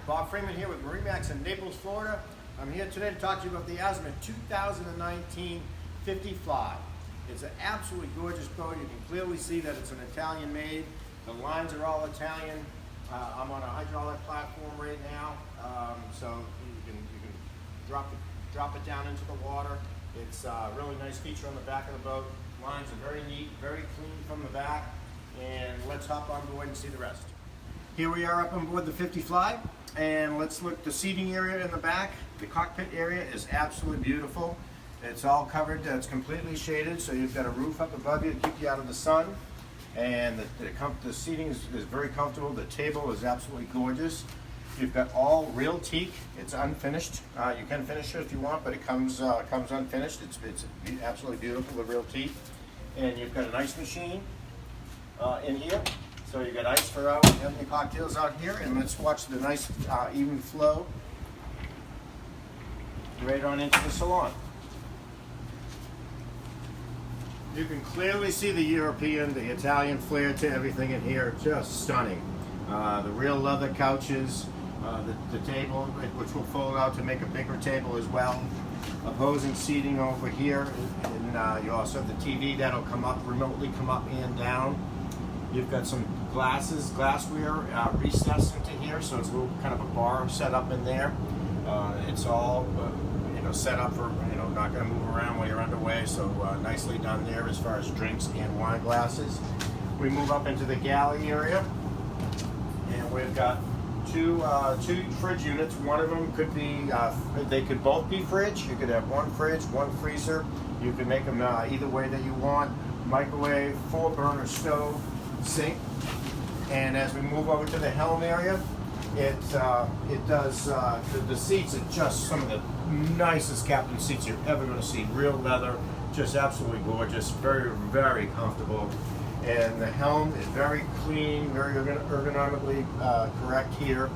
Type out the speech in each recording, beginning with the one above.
Bob Freeman here with MarineMax in Naples, Florida. I'm here today to talk to you about the Azimut 2019 50 Fly. It's an absolutely gorgeous boat. You can clearly see that it's an Italian made. The lines are all Italian. I'm on a hydraulic platform right now, so you can drop it down into the water. It's a really nice feature on the back of the boat. Lines are very neat, very clean from the back. And let's hop on board and see the rest. Here we are up on board the 50 Fly, and let's look at the seating area in the back. The cockpit area is absolutely beautiful. It's all covered, it's completely shaded, so you've got a roof up above you to keep you out of the sun. And the seating is very comfortable. The table is absolutely gorgeous. You've got all real teak. It's unfinished. You can finish it if you want, but it comes unfinished. It's absolutely beautiful, the real teak. And you've got an ice machine in here. So you got ice for out, you have your cocktails out here, and let's watch the nice even flow right on into the salon. You can clearly see the European, the Italian flair to everything in here, just stunning. The real leather couches, the table, which will fold out to make a bigger table as well. Opposing seating over here, and you also have the TV that'll remotely come up and down. You've got some glassware recessed into here, so it's a little kind of a bar set up in there. It's all set up for not going to move around while you're underway, so nicely done there as far as drinks and wine glasses. We move up into the galley area, and we've got two fridge units. One of them could be, they could both be fridge. You could have one fridge, one freezer. You can make them either way that you want. Microwave, 4-burner stove, sink. And as we move over to the helm area, the seats are just some of the nicest captain seats you're ever going to see. Real leather, just absolutely gorgeous, very, very comfortable. And the helm is very clean, very ergonomically correct here.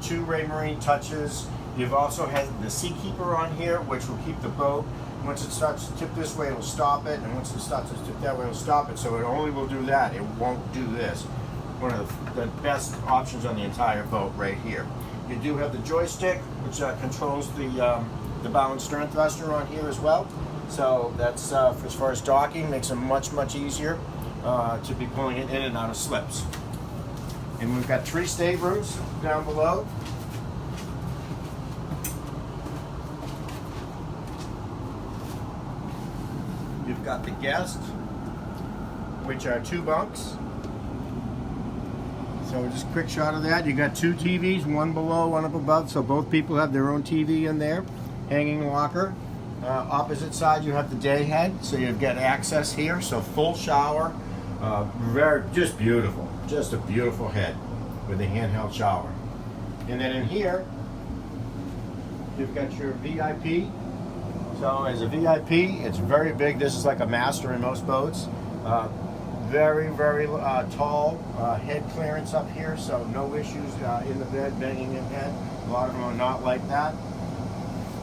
2 Raymarine touches. You've also had the seatkeeper on here, which will keep the boat. Once it starts to tip this way, it'll stop it, and once it starts to tip that way, it'll stop it. So it only will do that. It won't do this. One of the best options on the entire boat right here. You do have the joystick, which controls the bow and stern thruster on here as well. So that's as far as docking, makes it much, much easier to be pulling it in and out of slips. And we've got 3 staterooms down below. You've got the guest, which are 2 bunks. So just a quick shot of that. You got 2 TVs, one below, one up above, so both people have their own TV in there. Hanging locker. Opposite side you have the day head, so you've got access here, so full shower. Just beautiful. Just a beautiful head with a handheld shower. And then in here, you've got your VIP. So as a VIP, it's very big. This is like a master in most boats. Very, very tall head clearance up here, so no issues in the bed, banging in head. A lot of them are not like that.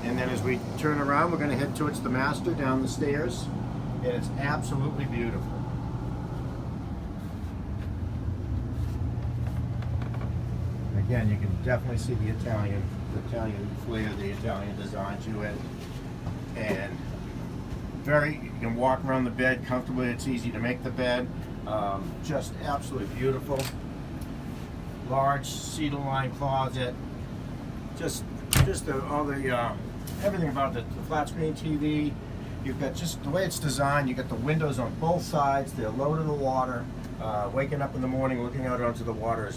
And then as we turn around, we're going to head towards the master down the stairs, and it's absolutely beautiful. Again, you can definitely see the Italian flair, the Italian design to it, and you can walk around the bed comfortably. It's easy to make the bed. Just absolutely beautiful. Large cedar-lined closet. Everything about the flat screen TV. You've got just the way it's designed. You got the windows on both sides. They're low to the water. Waking up in the morning, looking out onto the water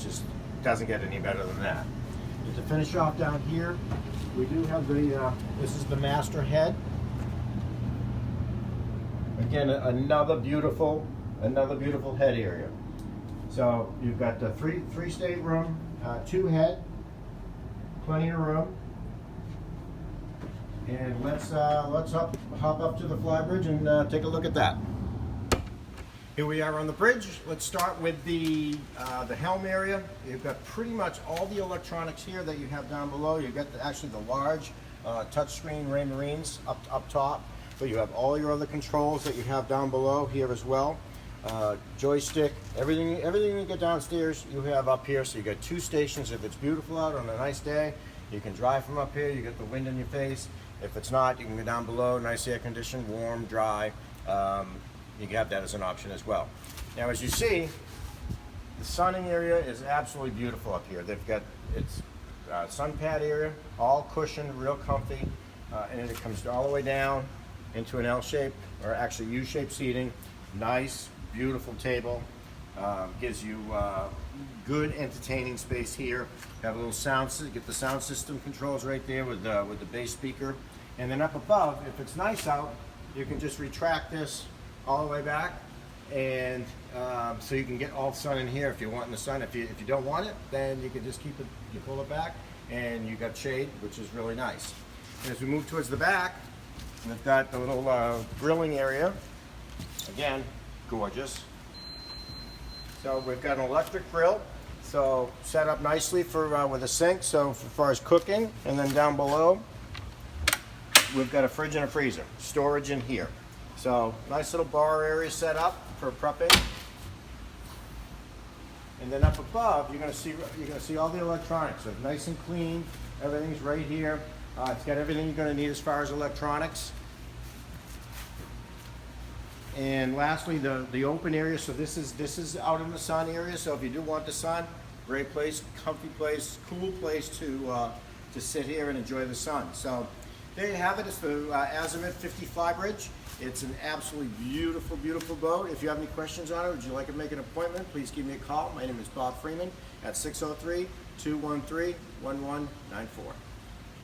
doesn't get any better than that. And to finish off down here, we do have this is the master head. Again, another beautiful head area. So you've got the three stateroom, 2 head, plenty of room. And let's hop up to the Flybridge and take a look at that. Here we are on the bridge. Let's start with the helm area. You've got pretty much all the electronics here that you have down below. You've got actually the large touchscreen Raymarines up top. But you have all your other controls that you have down below here as well. joystick, everything you get downstairs you have up here. So you got 2 stations. If it's beautiful out on a nice day, you can drive from up here. You get the wind in your face. If it's not, you can go down below, nice air conditioned, warm, dry. You can have that as an option as well. Now, as you see, the sunning area is absolutely beautiful up here. They've got its sun pad area, all cushioned, real comfy, and then it comes all the way down into an L-shaped, or actually U-shaped seating. Nice, beautiful table. Gives you good entertaining space here. Have a little sound, get the sound system controls right there with the bass speaker. And then up above, if it's nice out, you can just retract this all the way back, and so you can get all the sun in here if you want in the sun. If you don't want it, then you can just keep it, you pull it back, and you got shade, which is really nice. And as we move towards the back, we've got the little grilling area. Again, gorgeous. So we've got an electric grill, so set up nicely for with a sink, so as far as cooking. And then down below, we've got a fridge and a freezer, storage in here. So nice little bar area set up for prepping. And then up above, you're gonna see all the electronics. So nice and clean. Everything's right here. It's got everything you're gonna need as far as electronics. And lastly, the open area. So this is out in the sun area. So if you do want the sun, great place, comfy place, cool place to sit here and enjoy the sun. So there you have it. It's the Azimut 50 Flybridge. It's an absolutely beautiful, beautiful boat. If you have any questions on it, would you like to make an appointment, please give me a call. My name is Bob Freeman at 603-213-1194.